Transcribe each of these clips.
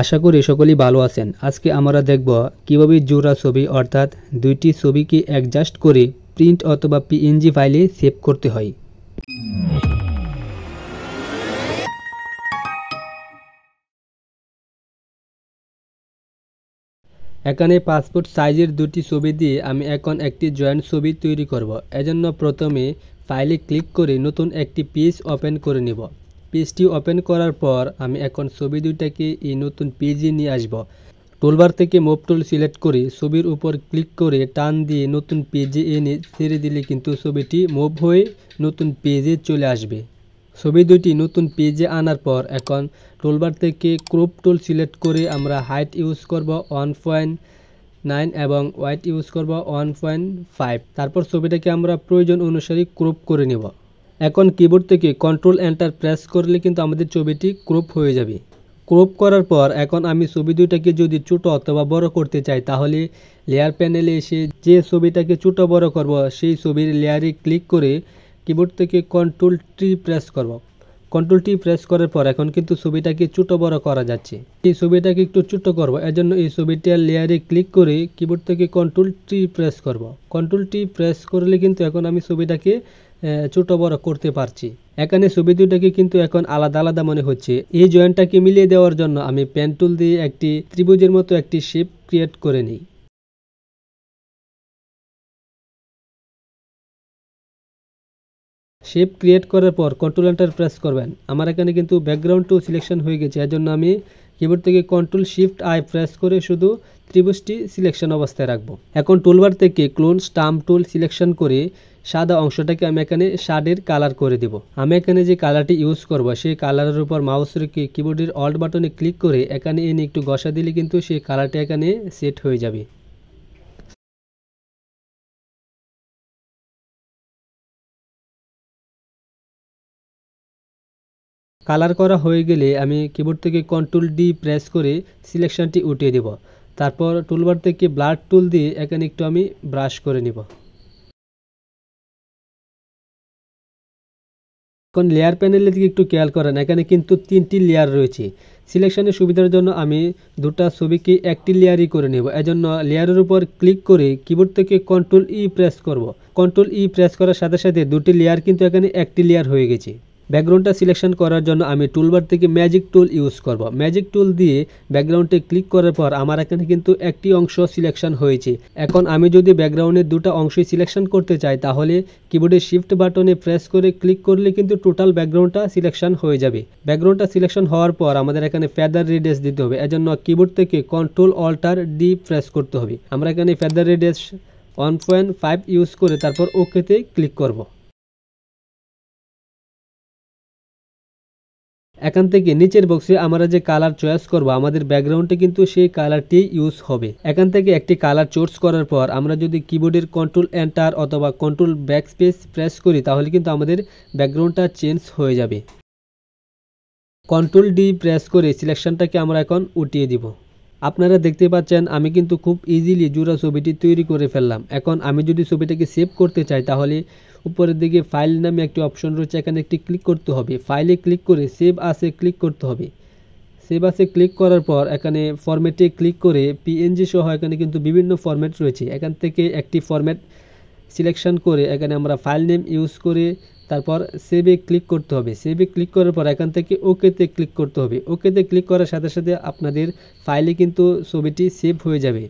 আশা করি সকলেই ভালো আছেন। আজকে আমরা দেখব কিভাবে জোড়া ছবি অর্থাৎ দুইটি ছবিকে অ্যাডজাস্ট করে প্রিন্ট অথবা পিএনজি ফাইলে সেভ করতে হয়। এখানে পাসপোর্ট সাইজের দুটি ছবি দিয়ে আমি এখন একটি জয়েন্ট ছবি তৈরি করব। এজন্য প্রথমে ফাইলে ক্লিক করে নতুন একটি পেজ ওপেন করে নিব। পেজটি ওপেন করার পর আমি এখন ছবি দুইটাকে এই নতুন পেজে নিয়ে আসব। টুলবার থেকে মুভ টুল সিলেক্ট করে ছবির উপর ক্লিক করে টান দিয়ে নতুন পেজে এনে ছেড়ে দিলে কিন্তু ছবিটি মুভ হয়ে নতুন পেজে চলে আসবে। ছবি দুটি নতুন পেজে আনার পর এখন টুলবার থেকে ক্রপ টুল সিলেক্ট করে আমরা হাইট ইউজ করব 1.9 এবং ওয়াইড ইউজ করব 1.5। তারপর ছবিটাকে আমরা প্রয়োজন অনুসারে ক্রপ করে নেব। এখন কিবোর্ড থেকে কন্ট্রোল এন্টার প্রেস করলে কিন্তু আমাদের ছবিটি ক্রপ হয়ে যাবে। ক্রপ করার পর এখন আমি ছবি দুইটাকে যদি ছোট অথবা বড় করতে চাই তাহলে লেয়ার প্যানেলে এসে যে ছবিটাকে ছোট বড় করব সেই ছবির লেয়ারে ক্লিক করে কিবোর্ড থেকে কন্ট্রোল টি প্রেস করব। কন্ট্রোল টি প্রেস করার পর এখন কিন্তু ছবিটাকে ছোট বড় করা যাচ্ছে। এই ছবিটাকে একটু ছোট করব, এজন্য এই ছবিটার লেয়ারে ক্লিক করে কিবোর্ড থেকে কন্ট্রোল টি প্রেস করব। কন্ট্রোল টি প্রেস করলে কিন্তু এখন আমি ছবিটাকে ছোট বড় করতে পারছি। এখানে ছবি দুটাকে কিন্তু এখন আলাদা আলাদা মনে হচ্ছে। এই জয়েন্টটাকে মিলিয়ে দেওয়ার জন্য আমি পেন টুল দিয়ে একটি ত্রিভুজের মতো একটি শেপ ক্রিয়েট করে নিই। শেপ ক্রিয়েট করার পর কন্ট্রোল এন্টার প্রেস করবেন। আমার এখানে কিন্তু ব্যাকগ্রাউন্ড টু সিলেকশন হয়ে গেছে, এজন্য আমি কিবোর্ড থেকে কন্ট্রোল শিফট আই প্রেস করে শুধু ত্রিভুজটি সিলেকশন অবস্থায় রাখবো। এখন টুলবার থেকে ক্লোন স্টাম্প টুল সিলেকশন করে সাদা অংশটাকে আমি এখানে শাডের কালার করে দেব। আমি এখানে যে কালারটি ইউজ করব সেই কালারের উপর মাউস রেখে কিবোর্ডের অল্ট বাটনে ক্লিক করে এখানে এনে একটু ঘষা দিলে কিন্তু সেই কালারটি এখানে সেট হয়ে যাবে। কালার করা হয়ে গেলে আমি কিবোর্ড থেকে কন্ট্রোল ডি প্রেস করে সিলেকশনটি উঠিয়ে দেব। তারপর টুলবার থেকে ব্লাড টুল দিয়ে এখানে একটু আমি ব্রাশ করে নিব। এখন লেয়ার প্যানেলের দিকে একটু খেয়াল করেন, এখানে কিন্তু তিনটি লেয়ার রয়েছে। সিলেকশনের সুবিধার জন্য আমি দুটো ছবিকে একটি লেয়ারই করে নেব। এজন্য লেয়ারের উপর ক্লিক করে কিবোর্ড থেকে কন্ট্রোল ই প্রেস করব। কন্ট্রোল ই প্রেস করার সাথে সাথে দুটি লেয়ার কিন্তু এখানে একটি লেয়ার হয়ে গেছে। ব্যাকগ্রাউন্ডটা সিলেকশন করার জন্য আমি টুলবার থেকে ম্যাজিক টুল ইউজ করব। ম্যাজিক টুল দিয়ে ব্যাকগ্রাউন্ডে ক্লিক করার পর আমার এখানে কিন্তু একটি অংশ সিলেকশন হয়েছে। এখন আমি যদি ব্যাকগ্রাউন্ডের দুটো অংশই সিলেকশন করতে চাই তাহলে কিবোর্ডের শিফট বাটনে প্রেস করে ক্লিক করলে কিন্তু টোটাল ব্যাকগ্রাউন্ডটা সিলেকশন হয়ে যাবে। ব্যাকগ্রাউন্ডটা সিলেকশন হওয়ার পর আমাদের এখানে ফেদার রেডিয়াস দিতে হবে, এজন্য কিবোর্ড থেকে কন্ট্রোল অল্টার ডি প্রেস করতে হবে। আমরা এখানে ফেদার রেডিয়াস 1.5 ইউজ করে তারপর ওকেতে ক্লিক করব। এখান থেকে নিচের বক্সে আমরা যে কালার চয়েস করব আমাদের ব্যাকগ্রাউন্ডে কিন্তু সেই কালারটি ইউজ হবে। এখান থেকে একটি কালার চুজ করার পর আমরা যদি কিবোর্ডের কন্ট্রোল এন্টার অথবা কন্ট্রোল ব্যাকস্পেস প্রেস করি তাহলে কিন্তু আমাদের ব্যাকগ্রাউন্ডটা চেঞ্জ হয়ে যাবে। কন্ট্রোল ডি প্রেস করে সিলেকশনটাকে আমরা এখন উঠিয়ে দিব। আপনারা দেখতে পাচ্ছেন আমি কিন্তু খুব ইজিলি জোড়া ছবিটি তৈরি করে ফেললাম। এখন আমি যদি ছবিটাকে সেভ করতে চাই তাহলে উপরের দিকে ফাইল নামে একটি অপশন রয়েছে, এখানে একটি ক্লিক করতে হবে। ফাইলে ক্লিক করে সেভ আসে ক্লিক করতে হবে। সেভ আসে ক্লিক করার পর এখানে ফরম্যাটে ক্লিক করে পিএনজি সহ এখানে কিন্তু বিভিন্ন ফরম্যাট রয়েছে, এখান থেকে একটি ফরম্যাট সিলেকশন করে এখানে আমরা ফাইল নেম ইউজ করে তারপর সেভে ক্লিক করতে হবে। সেভে ক্লিক করার পর এখান থেকে ওকেতে ক্লিক করতে হবে। ওকেতে ক্লিক করার সাথে সাথে আপনাদের ফাইলে কিন্তু ছবিটি সেভ হয়ে যাবে।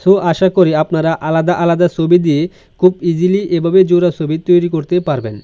সো আশা করি আপনারা আলাদা আলাদা ছবি দিয়ে খুব ইজিলি এভাবে জোড়া ছবি তৈরি করতে পারবেন।